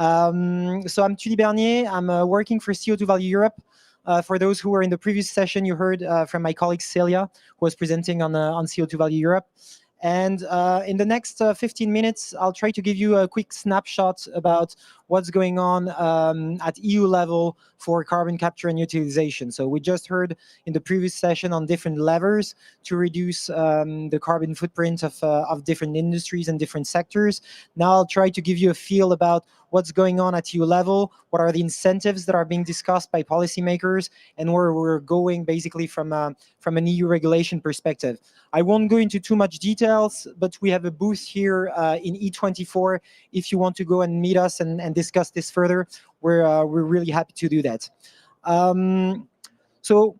So I'm Tudy Bernier. I'm working for CO2 Value Europe. For those who were in the previous session, you heard from my colleague Celia, who was presenting on CO2 Value Europe. And in the next 15 minutes, I'll try to give you a quick snapshot about what's going on at EU level for carbon capture and utilization. So we just heard in the previous session on different levers to reduce the carbon footprint of different industries and different sectors. Now I'll try to give you a feel about what's going on at EU level, what are the incentives that are being discussed by policymakers, and where we're going basically from an EU regulation perspective. I won't go into too much details, but we have a booth here in E24. If you want to go and meet us and discuss this further, we're really happy to do that. So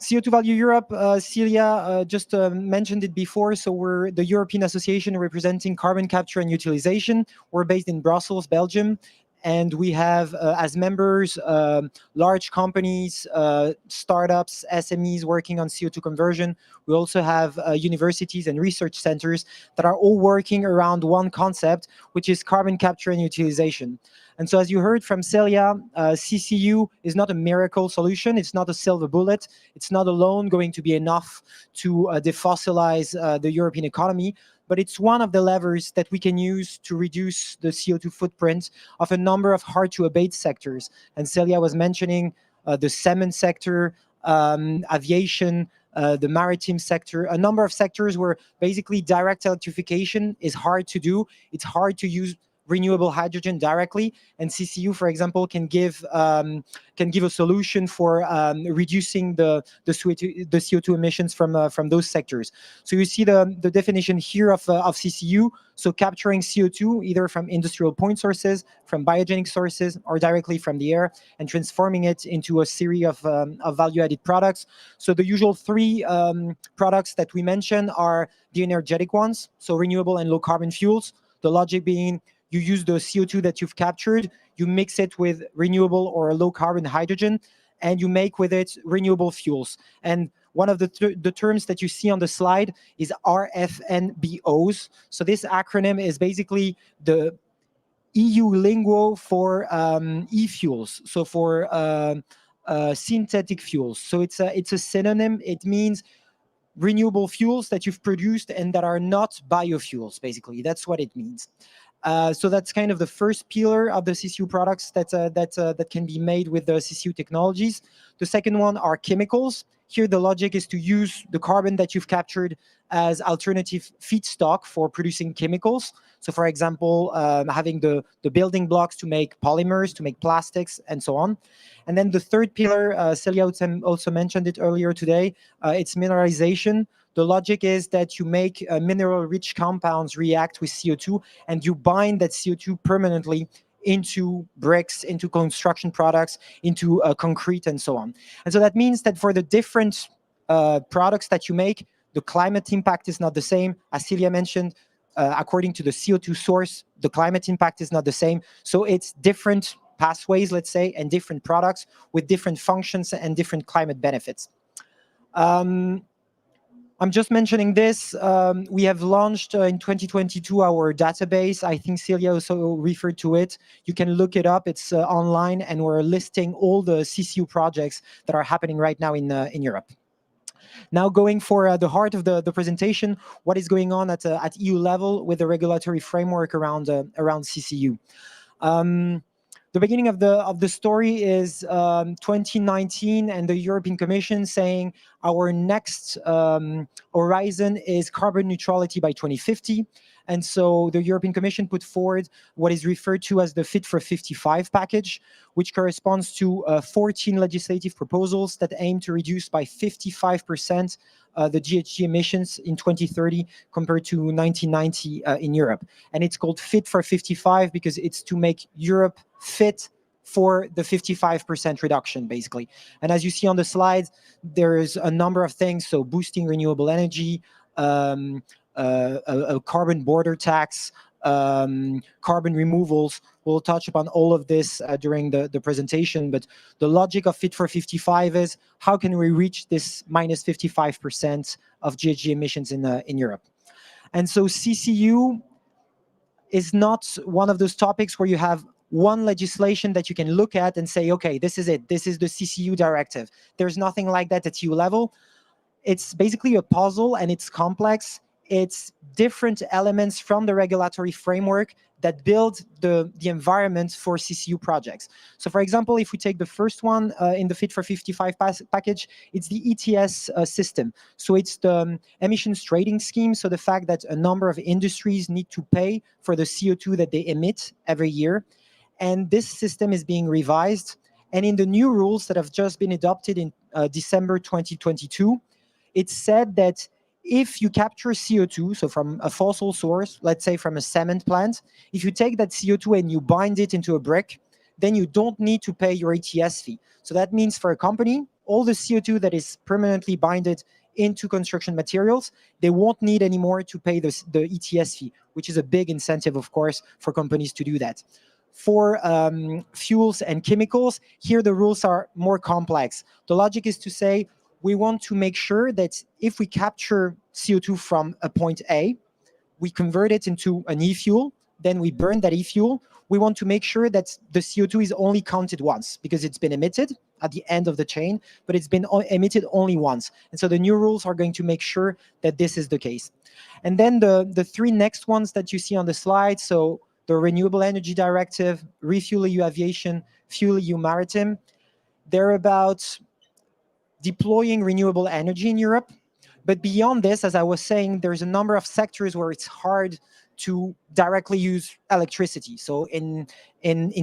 CO2 Value Europe, Celia just mentioned it before. So we're the European Association representing carbon capture and utilization. We're based in Brussels, Belgium. And we have as members large companies, startups, SMEs working on CO2 conversion. We also have universities and research centers that are all working around one concept, which is carbon capture and utilization. And so as you heard from Celia, CCU is not a miracle solution. It's not a silver bullet. It's not alone going to be enough to defossilize the European economy. But it's one of the levers that we can use to reduce the CO2 footprint of a number of hard-to-abate sectors. And Celia was mentioning the cement sector, aviation, the maritime sector, a number of sectors where basically direct electrification is hard to do. It's hard to use renewable hydrogen directly, and CCU, for example, can give a solution for reducing the CO2 emissions from those sectors. So you see the definition here of CCU. So capturing CO2 either from industrial point sources, from biogenic sources, or directly from the air, and transforming it into a series of value-added products. So the usual three products that we mention are the energetic ones, so renewable and low carbon fuels. The logic being you use the CO2 that you've captured, you mix it with renewable or low carbon hydrogen, and you make with it renewable fuels. And one of the terms that you see on the slide is RFNBOs. So this acronym is basically the EU lingo for e-fuels, so for synthetic fuels. So it's a synonym. It means renewable fuels that you've produced and that are not biofuels, basically. That's what it means. So that's kind of the first pillar of the CCU products that can be made with the CCU technologies. The second one are chemicals. Here, the logic is to use the carbon that you've captured as alternative feedstock for producing chemicals. So, for example, having the building blocks to make polymers, to make plastics, and so on. And then the third pillar, Celia also mentioned it earlier today, it's mineralization. The logic is that you make mineral-rich compounds react with CO2, and you bind that CO2 permanently into bricks, into construction products, into concrete, and so on. And so that means that for the different products that you make, the climate impact is not the same. As Celia mentioned, according to the CO2 source, the climate impact is not the same. So it's different pathways, let's say, and different products with different functions and different climate benefits. I'm just mentioning this. We have launched in 2022 our database. I think Celia also referred to it. You can look it up. It's online, and we're listing all the CCU projects that are happening right now in Europe. Now going for the heart of the presentation, what is going on at EU level with the regulatory framework around CCU. The beginning of the story is 2019 and the European Commission saying our next horizon is carbon neutrality by 2050. And so the European Commission put forward what is referred to as the Fit for 55 package, which corresponds to 14 legislative proposals that aim to reduce by 55% the GHG emissions in 2030 compared to 1990 in Europe. And it's called Fit for 55 because it's to make Europe fit for the 55% reduction, basically. And as you see on the slides, there's a number of things. So boosting renewable energy, a carbon border tax, carbon removals. We'll touch upon all of this during the presentation, but the logic of Fit for 55 is how can we reach this minus 55% of GHG emissions in Europe? And so CCU is not one of those topics where you have one legislation that you can look at and say, okay, this is it. This is the CCU directive. There's nothing like that at EU level. It's basically a puzzle, and it's complex. It's different elements from the regulatory framework that build the environment for CCU projects. So for example, if we take the first one in the Fit for 55 package, it's the ETS system. So it's the emissions trading scheme. So the fact that a number of industries need to pay for the CO2 that they emit every year. And this system is being revised. And in the new rules that have just been adopted in December 2022, it's said that if you capture CO2, so from a fossil source, let's say from a cement plant, if you take that CO2 and you bind it into a brick, then you don't need to pay your ETS fee. So that means for a company, all the CO2 that is permanently binded into construction materials, they won't need anymore to pay the ETS fee, which is a big incentive, of course, for companies to do that. For fuels and chemicals, here the rules are more complex. The logic is to say, we want to make sure that if we capture CO2 from a point A, we convert it into an e-fuel, then we burn that e-fuel. We want to make sure that the CO2 is only counted once because it's been emitted at the end of the chain, but it's been emitted only once. And so the new rules are going to make sure that this is the case. And then the three next ones that you see on the slide, so the Renewable Energy Directive, Refuel EU Aviation, Fuel EU Maritime, they're about deploying renewable energy in Europe. But beyond this, as I was saying, there's a number of sectors where it's hard to directly use electricity. So in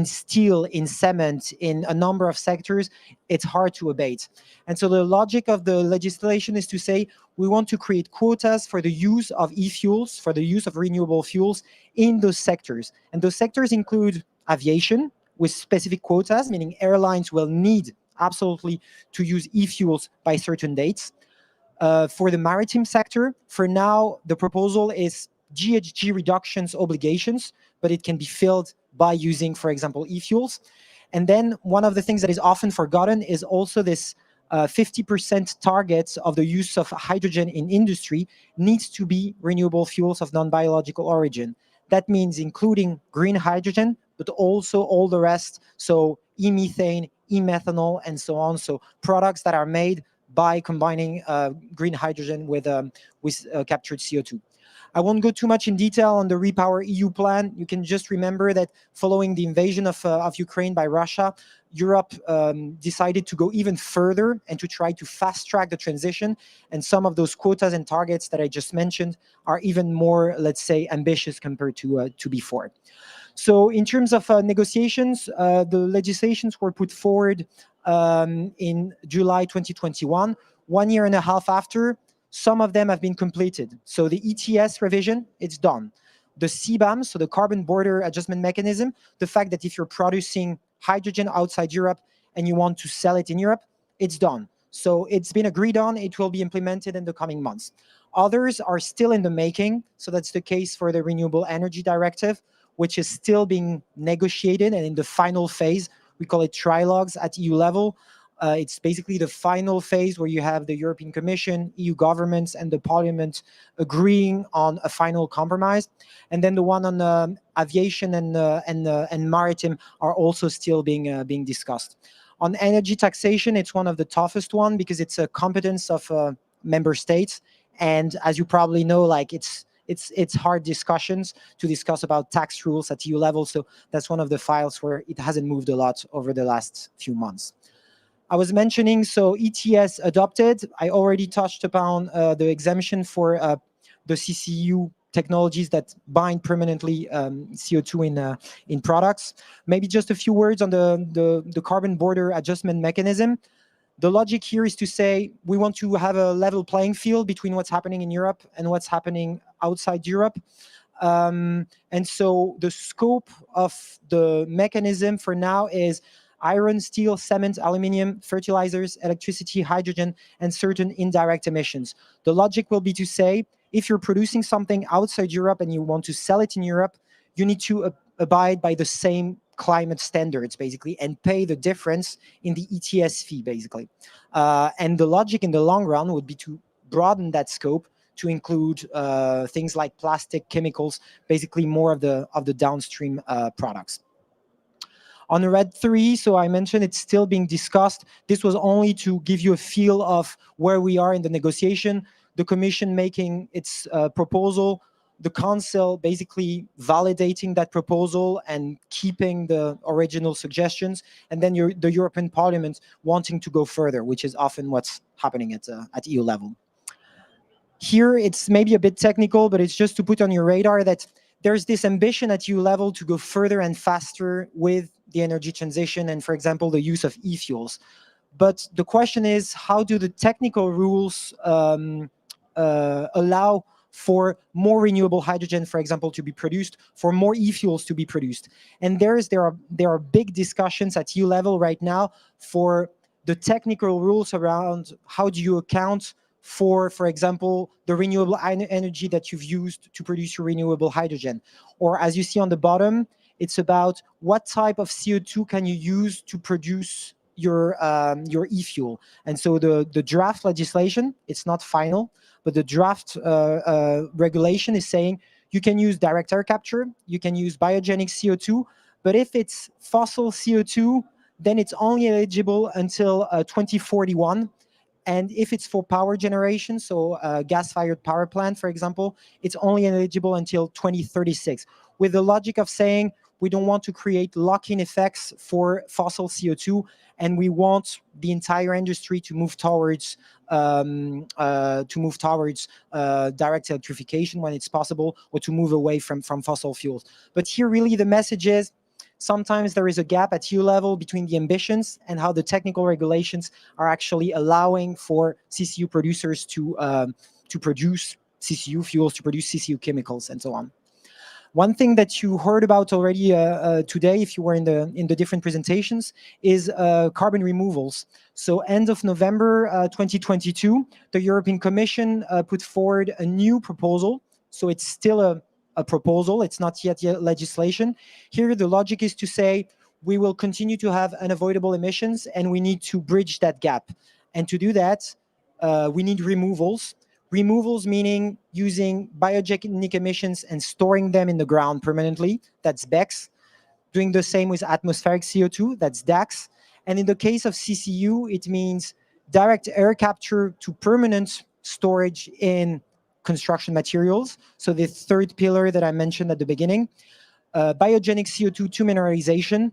steel, in cement, in a number of sectors, it's hard to abate. And so the logic of the legislation is to say, we want to create quotas for the use of e-fuels, for the use of renewable fuels in those sectors. And those sectors include aviation, with specific quotas, meaning airlines will need absolutely to use e-fuels by certain dates. For the maritime sector, for now, the proposal is GHG reductions obligations, but it can be filled by using, for example, e-fuels. And then one of the things that is often forgotten is also this 50% target of the use of hydrogen in industry needs to be renewable fuels of non-biological origin. That means including green hydrogen, but also all the rest, so e-methane, e-methanol, and so on. So products that are made by combining green hydrogen with captured CO2. I won't go too much in detail on the Repower EU plan. You can just remember that following the invasion of Ukraine by Russia, Europe decided to go even further and to try to fast-track the transition. And some of those quotas and targets that I just mentioned are even more, let's say, ambitious compared to before. So in terms of negotiations, the legislations were put forward in July 2021, 1 year and a half after. Some of them have been completed. So the ETS revision, it's done. The CBAM, so the Carbon Border Adjustment Mechanism, the fact that if you're producing hydrogen outside Europe and you want to sell it in Europe, it's done. So it's been agreed on. It will be implemented in the coming months. Others are still in the making. So that's the case for the Renewable Energy Directive, which is still being negotiated and in the final phase. We call it trilogues at EU level. It's basically the final phase where you have the European Commission, EU governments, and the Parliament agreeing on a final compromise. And then the one on aviation and maritime are also still being discussed. On energy taxation, it's one of the toughest one because it's a competence of member states. And as you probably know, like it's hard discussions to discuss about tax rules at EU level. So that's one of the files where it hasn't moved a lot over the last few months. I was mentioning, so ETS adopted. I already touched upon the exemption for the CCU technologies that bind permanently CO2 in products. Maybe just a few words on the Carbon Border Adjustment Mechanism. The logic here is to say we want to have a level playing field between what's happening in Europe and what's happening outside Europe. And so the scope of the mechanism for now is iron, steel, cement, aluminium, fertilizers, electricity, hydrogen, and certain indirect emissions. The logic will be to say, if you're producing something outside Europe and you want to sell it in Europe, you need to abide by the same climate standards, basically, and pay the difference in the ETS fee, basically. And the logic in the long run would be to broaden that scope to include things like plastic, chemicals, basically more of the downstream products. On RED 3, so I mentioned it's still being discussed. This was only to give you a feel of where we are in the negotiation. The Commission making its proposal, the Council basically validating that proposal and keeping the original suggestions, and then the European Parliament wanting to go further, which is often what's happening at EU level. Here, it's maybe a bit technical, but it's just to put on your radar that there's this ambition at EU level to go further and faster with the energy transition and, for example, the use of e-fuels. But the question is, how do the technical rules allow for more renewable hydrogen, for example, to be produced, for more e-fuels to be produced? And there are big discussions at EU level right now for the technical rules around how do you account for example, the renewable energy that you've used to produce your renewable hydrogen. Or as you see on the bottom, it's about what type of CO2 can you use to produce your e-fuel. And so the draft legislation, it's not final, but the draft regulation is saying you can use direct air capture, you can use biogenic CO2, but if it's fossil CO2, then it's only eligible until 2041. And if it's for power generation, so gas-fired power plant, for example, it's only eligible until 2036, with the logic of saying we don't want to create lock-in effects for fossil CO2, and we want the entire industry to move towards direct electrification when it's possible, or to move away from fossil fuels. But here, really, the message is sometimes there is a gap at EU level between the ambitions and how the technical regulations are actually allowing for CCU producers to produce CCU fuels, to produce CCU chemicals, and so on. One thing that you heard about already today, if you were in the different presentations, is carbon removals. So end of November 2022, the European Commission put forward a new proposal. So it's still a proposal, it's not yet legislation. Here, the logic is to say we will continue to have unavoidable emissions and we need to bridge that gap. And to do that, we need removals. Removals meaning using biogenic emissions and storing them in the ground permanently, that's BECCS. Doing the same with atmospheric CO2, that's DACS. And in the case of CCU, it means direct air capture to permanent storage in construction materials. So the third pillar that I mentioned at the beginning, biogenic CO2 to mineralization.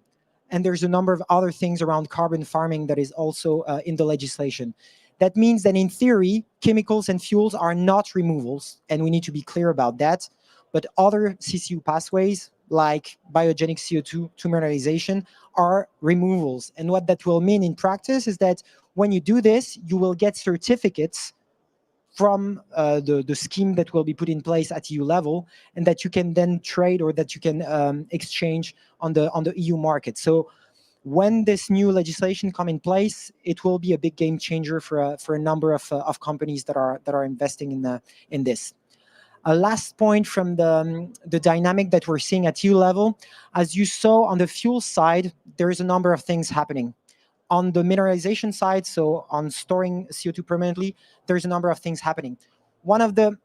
And there's a number of other things around carbon farming that is also in the legislation. That means that in theory, chemicals and fuels are not removals, and we need to be clear about that. But other CCU pathways, like biogenic CO2 to mineralization, are removals. And what that will mean in practice is that when you do this, you will get certificates from the scheme that will be put in place at EU level, and that you can then trade, or that you can exchange on the EU market. So when this new legislation come in place, it will be a big game changer for a number of companies that are investing in this. A last point from the dynamic that we're seeing at EU level, as you saw on the fuel side, there is a number of things happening. On the mineralization side, so on storing CO2 permanently, there's a number of things happening. One of the,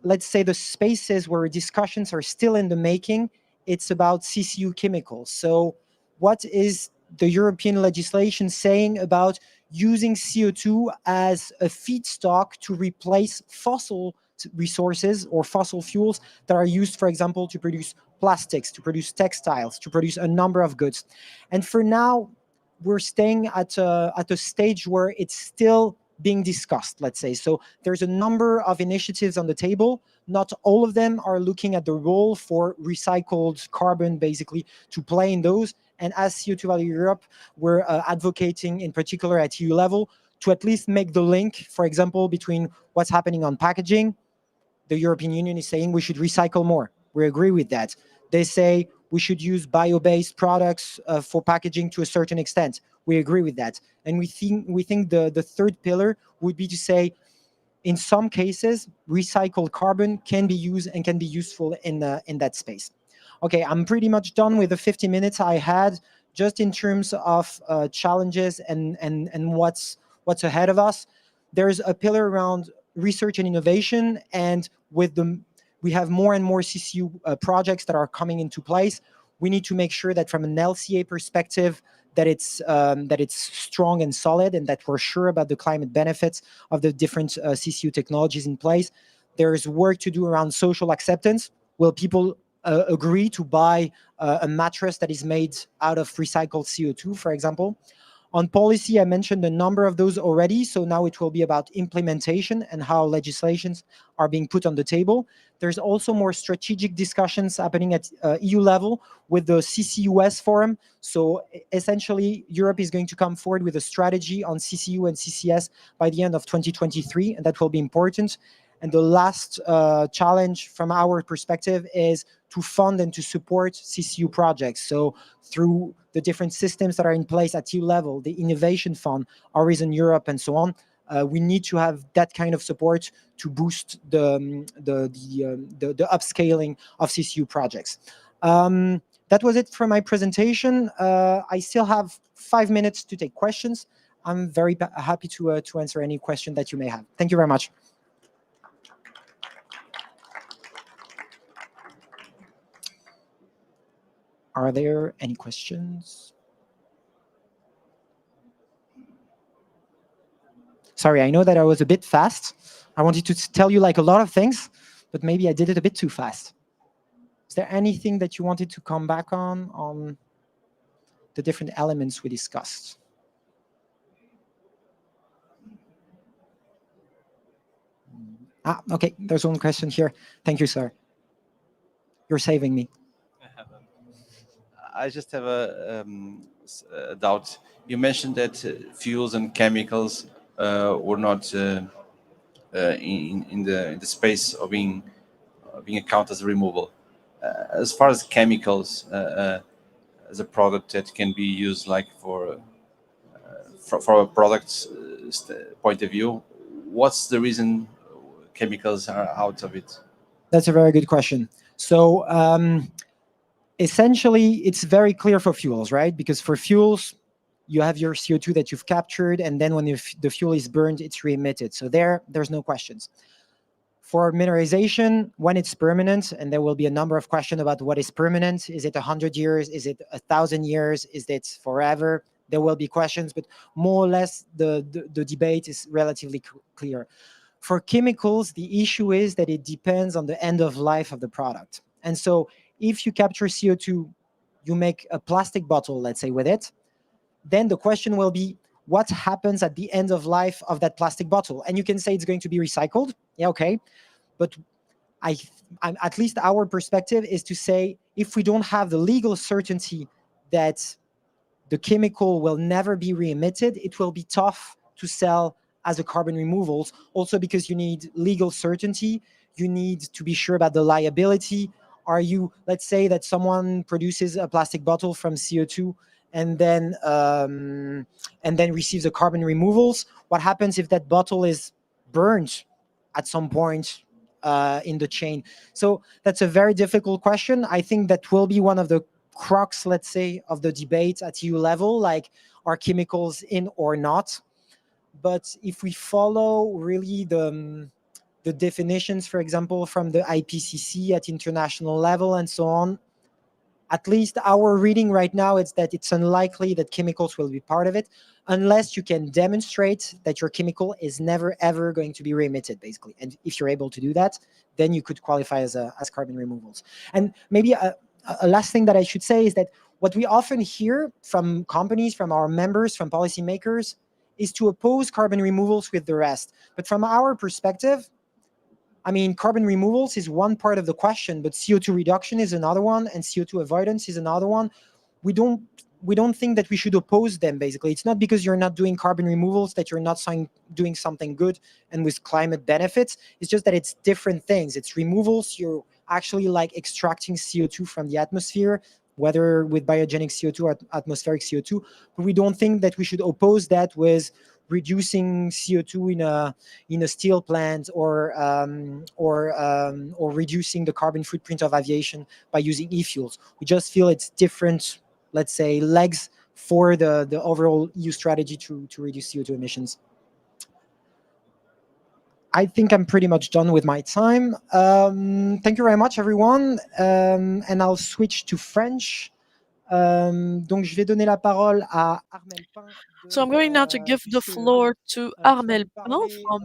let's say, the spaces where discussions are still in the making, it's about CCU chemicals. So what is the European legislation saying about using CO2 as a feedstock to replace fossil resources or fossil fuels that are used, for example, to produce plastics, to produce textiles, to produce a number of goods. And for now, we're staying at a stage where it's still being discussed, let's say. So there's a number of initiatives on the table. Not all of them are looking at the role for recycled carbon, basically, to play in those. And as CO2 Value Europe, we're advocating, in particular at EU level, to at least make the link, for example, between what's happening on packaging. The European Union is saying we should recycle more. We agree with that. They say we should use bio-based products for packaging to a certain extent. We agree with that. And we think the third pillar would be to say, in some cases, recycled carbon can be used and can be useful in that space. Okay, I'm pretty much done with the 50 minutes I had, just in terms of challenges and what's ahead of us. There's a pillar around research and innovation, and we have more and more CCU projects that are coming into place. We need to make sure that from an LCA perspective, that it's strong and solid, and that we're sure about the climate benefits of the different CCU technologies in place. There's work to do around social acceptance. Will people agree to buy a mattress that is made out of recycled CO2, for example? On policy, I mentioned a number of those already, so now it will be about implementation and how legislations are being put on the table. There's also more strategic discussions happening at EU level with the CCUS forum. So essentially, Europe is going to come forward with a strategy on CCU and CCS by the end of 2023, and that will be important. And the last challenge from our perspective is to fund and to support CCU projects. So through the different systems that are in place at EU level, the Innovation Fund, Horizon Europe, and so on, we need to have that kind of support to boost the upscaling of CCU projects. That was it for my presentation. I still have 5 minutes to take questions. I'm very happy to answer any question that you may have. Thank you very much. Are there any questions? Sorry, I know that I was a bit fast. I wanted to tell you like a lot of things, but maybe I did it a bit too fast. Is there anything that you wanted to come back on the different elements we discussed? Okay, there's one question here. Thank you, sir. You're saving me. I just have a doubt. You mentioned that fuels and chemicals were not in the space of being accounted as removal. As far as chemicals, as a product that can be used like for a product's point of view, what's the reason chemicals are out of it? That's a very good question. So essentially, it's very clear for fuels, right? Because for fuels, you have your CO2 that you've captured, and then when the fuel is burned, it's re-emitted. So there's no questions. For mineralization, when it's permanent, and there will be a number of questions about what is permanent. Is it 100 years? Is it 1,000 years? Is it forever? There will be questions, but more or less the debate is relatively clear. For chemicals, the issue is that it depends on the end of life of the product. And so if you capture CO2, you make a plastic bottle, let's say, with it, then the question will be, what happens at the end of life of that plastic bottle? And you can say it's going to be recycled. Yeah, okay. But at least our perspective is to say, if we don't have the legal certainty that the chemical will never be re-emitted, it will be tough to sell as a carbon removals. Also because you need legal certainty, you need to be sure about the liability. Let's say that someone produces a plastic bottle from CO2 and then receives a carbon removals. What happens if that bottle is burned at some point in the chain? So that's a very difficult question. I think that will be one of the crux, let's say, of the debate at EU level, like, are chemicals in or not? But if we follow really the definitions, for example, from the IPCC at international level and so on, at least our reading right now is that it's unlikely that chemicals will be part of it, unless you can demonstrate that your chemical is never, ever going to be re-emitted, basically. And if you're able to do that, then you could qualify as carbon removals. And maybe a last thing that I should say is that what we often hear from companies, from our members, from policymakers, is to oppose carbon removals with the rest. But from our perspective, I mean, carbon removals is one part of the question, but CO2 reduction is another one, and CO2 avoidance is another one. We don't think that we should oppose them, basically. It's not because you're not doing carbon removals that you're not doing something good and with climate benefits. It's just that it's different things. It's removals. You're actually like extracting CO2 from the atmosphere, whether with biogenic CO2 or atmospheric CO2. But we don't think that we should oppose that with reducing CO2 in a steel plant or reducing the carbon footprint of aviation by using e-fuels. We just feel it's different, let's say, legs for the overall EU strategy to reduce CO2 emissions. I think I'm pretty much done with my time. Thank you very much, everyone. And I'll switch to French. Donc, je vais donner la parole à Armel Pin. So I'm going now to give the floor to qui va Armel nous Pin parler from